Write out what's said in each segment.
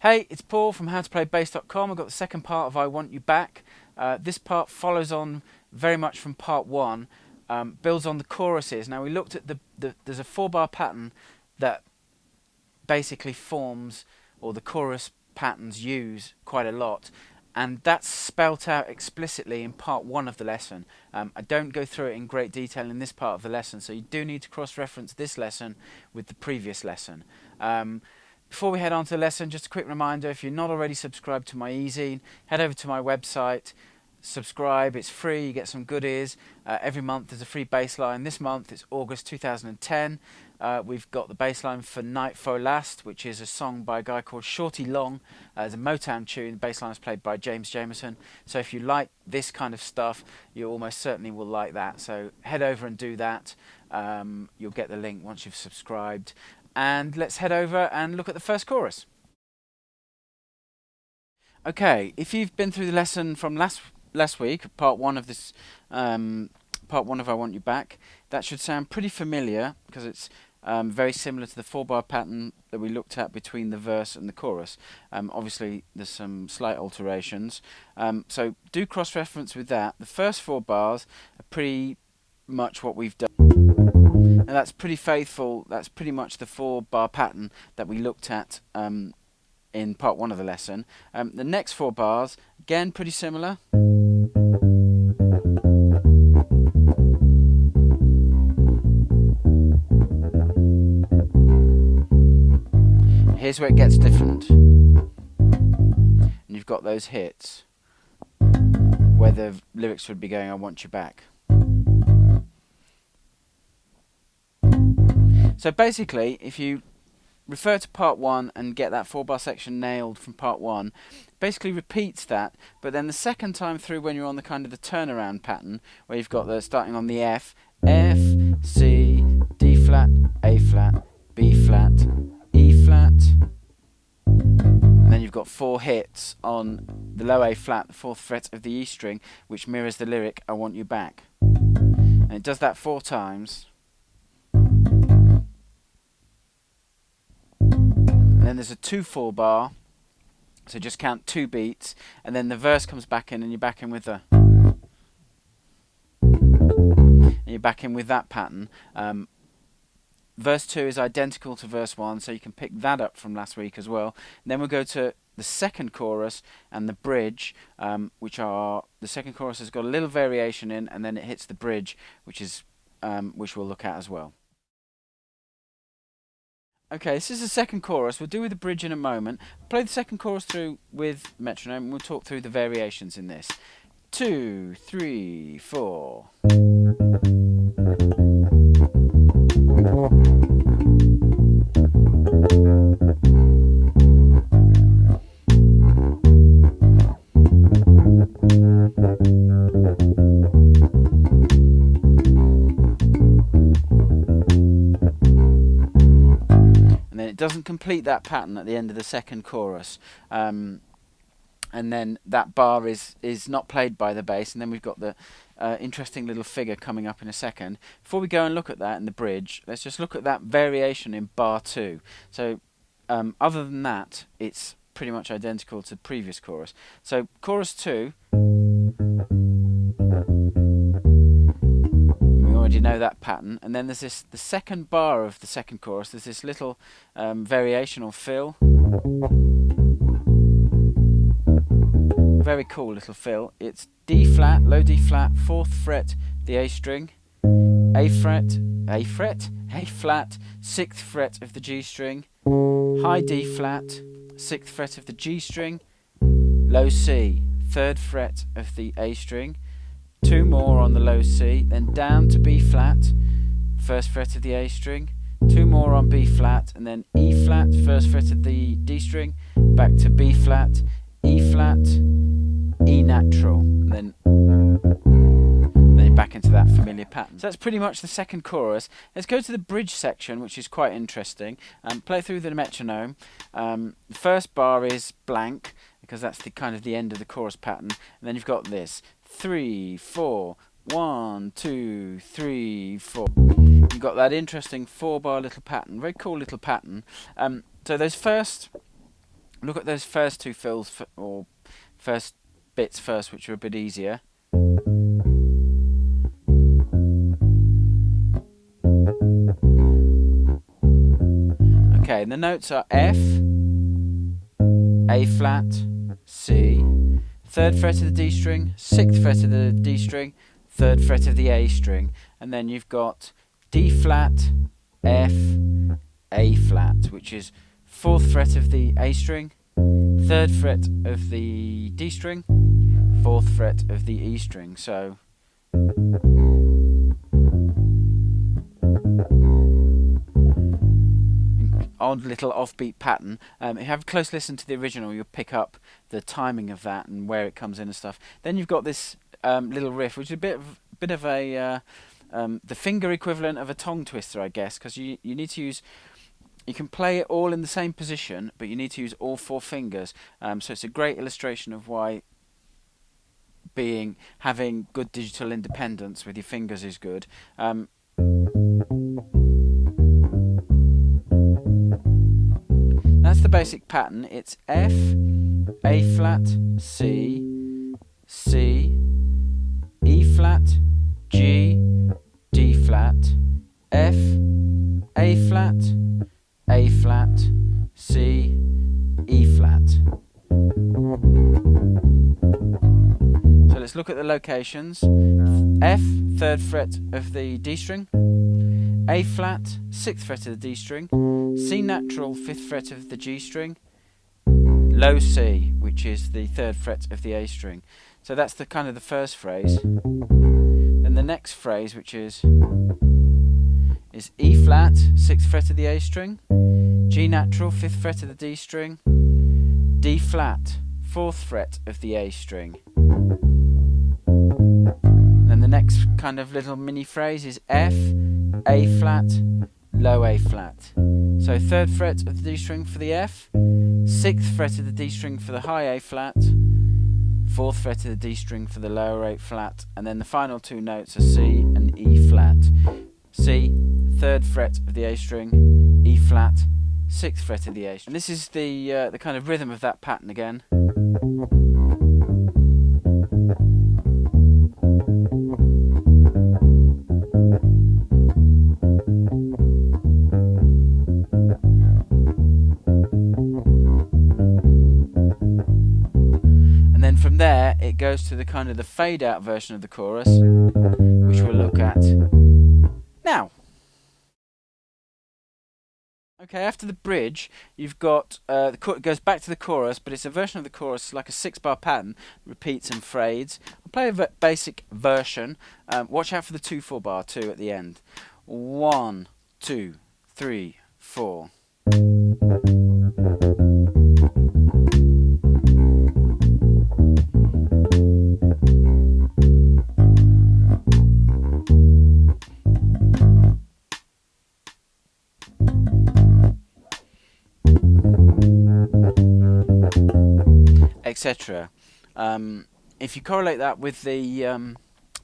Hey, it's Paul from howtoplaybass.com. I've got the second part of I Want You Back. This part follows on very much from part one, builds on the choruses. Now we looked at there's a 4-bar pattern that basically forms, or the chorus patterns use quite a lot, and that's spelt out explicitly in part one of the lesson. I don't go through it in great detail in this part of the lesson, so you do need to cross-reference this lesson with the previous lesson. Before we head on to the lesson, just a quick reminder, if you're not already subscribed to my e-zine, head over to my website, subscribe, it's free, you get some goodies. Every month there's a free bass line. This month it's August 2010. We've got the bass line for Night For Last, which is a song by a guy called Shorty Long. It's a Motown tune. The bass line is played by James Jamerson. So if you like this kind of stuff, you almost certainly will like that. So head over and do that. You'll get the link once you've subscribed. And let's head over and look at the first chorus. Okay, if you've been through the lesson from last week, part one of this, part one of I Want You Back, that should sound pretty familiar because it's very similar to the 4-bar pattern that we looked at between the verse and the chorus. Obviously, there's some slight alterations, so do cross-reference with that. The first 4 bars are pretty much what we've done. And that's pretty faithful. That's pretty much the 4-bar pattern that we looked at in part one of the lesson. The next 4 bars, again, pretty similar. Here's where it gets different. And you've got those hits where the lyrics would be going, I want you back. So basically, if you refer to part one and get that 4-bar section nailed from part one, basically repeats that, but then the second time through when you're on the kind of the turnaround pattern, where you've got the starting on the F, C, D flat, A flat, B flat, E flat, and then you've got 4 hits on the low A flat, the 4th fret of the E string, which mirrors the lyric, I want you back. And it does that 4 times. Then there's a 2/4 bar, so just count 2 beats, and then the verse comes back in, and you're back in with the, and you're back in with that pattern. Verse 2 is identical to verse 1, so you can pick that up from last week as well. And then we'll go to the second chorus and the bridge, which are, the second chorus has got a little variation in, and then it hits the bridge, which we'll look at as well. Okay, this is the second chorus. We'll do with the bridge in a moment. Play the second chorus through with metronome, and we'll talk through the variations in this. 2, 3, 4. Doesn't complete that pattern at the end of the second chorus, and then that bar is not played by the bass, and then we've got the interesting little figure coming up in a second. Before we go and look at that in the bridge, let's just look at that variation in bar 2. So other than that, it's pretty much identical to the previous chorus. So chorus 2, you know that pattern, and then there's this, the second bar of the second chorus, there's this little variation or fill, very cool little fill. It's D flat, low D flat, 4th fret, the A string, A flat, 6th fret of the G string, high D flat, 6th fret of the G string, low C, 3rd fret of the A string, 2 more on the low C, then down to B flat, 1st fret of the A string, 2 more on B flat, and then E flat, 1st fret of the D string, back to B flat, E flat, E natural, and then back into that familiar pattern. So that's pretty much the second chorus. Let's go to the bridge section, which is quite interesting. Play through the metronome. The first bar is blank, because that's the kind of the end of the chorus pattern, and then you've got this 3, 4, 1, 2, 3, 4. You've got that interesting 4-bar little pattern, very cool little pattern. So those first Look at those first two fills, or first bits first, which are a bit easier. Okay, and the notes are F, A flat, C, 3rd fret of the D string, 6th fret of the D string, 3rd fret of the A string, and then you've got D flat, F, A flat, which is 4th fret of the A string, 3rd fret of the D string, 4th fret of the E string. So odd little offbeat pattern. If you have a close listen to the original, you'll pick up the timing of that and where it comes in and stuff. Then you've got this little riff, which is a bit of a the finger equivalent of a tongue twister, I guess, because you need to use. You can play it all in the same position, but you need to use all 4 fingers. So it's a great illustration of why having good digital independence with your fingers is good. That's the basic pattern. It's F, A flat, C, C, E flat, G, D flat, F, A flat, A flat, C, E flat. So let's look at the locations. F, 3rd fret of the D string, A flat, 6th fret of the D string, C natural, 5th fret of the G string, low C, which is the 3rd fret of the A string. So that's the kind of the first phrase. Then the next phrase, which is E flat, 6th fret of the A string, G natural, 5th fret of the D string, D flat, 4th fret of the A string. Then the next kind of little mini phrase is F, A flat, low A flat. So 3rd fret of the D string for the F, 6th fret of the D string for the high A flat, 4th fret of the D string for the lower A flat, and then the final 2 notes are C and E flat. C, 3rd fret of the A string, E flat, 6th fret of the A string. And this is the kind of rhythm of that pattern again. And then from there it goes to the kind of the fade out version of the chorus, which we'll look at now. Okay, after the bridge, you've got it goes back to the chorus, but it's a version of the chorus like a 6-bar pattern, repeats and fades. I'll play a basic version. Watch out for the 2/4 2 at the end. 1, 2, 3, 4. Etc. If you correlate that with the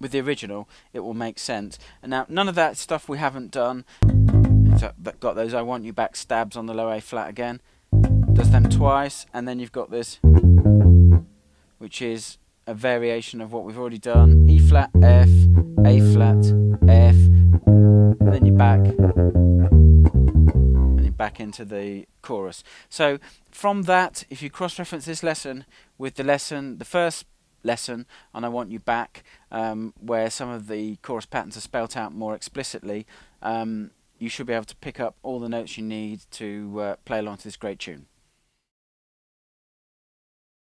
original, it will make sense. And now none of that stuff we haven't done. It's got those "I Want You Back" stabs on the low A flat again. Does them twice, and then you've got this, which is a variation of what we've already done. E flat, F, A flat, F, and then you're back into the chorus. So from that, if you cross-reference this lesson with the first lesson on "I Want You Back," where some of the chorus patterns are spelt out more explicitly, you should be able to pick up all the notes you need to play along to this great tune.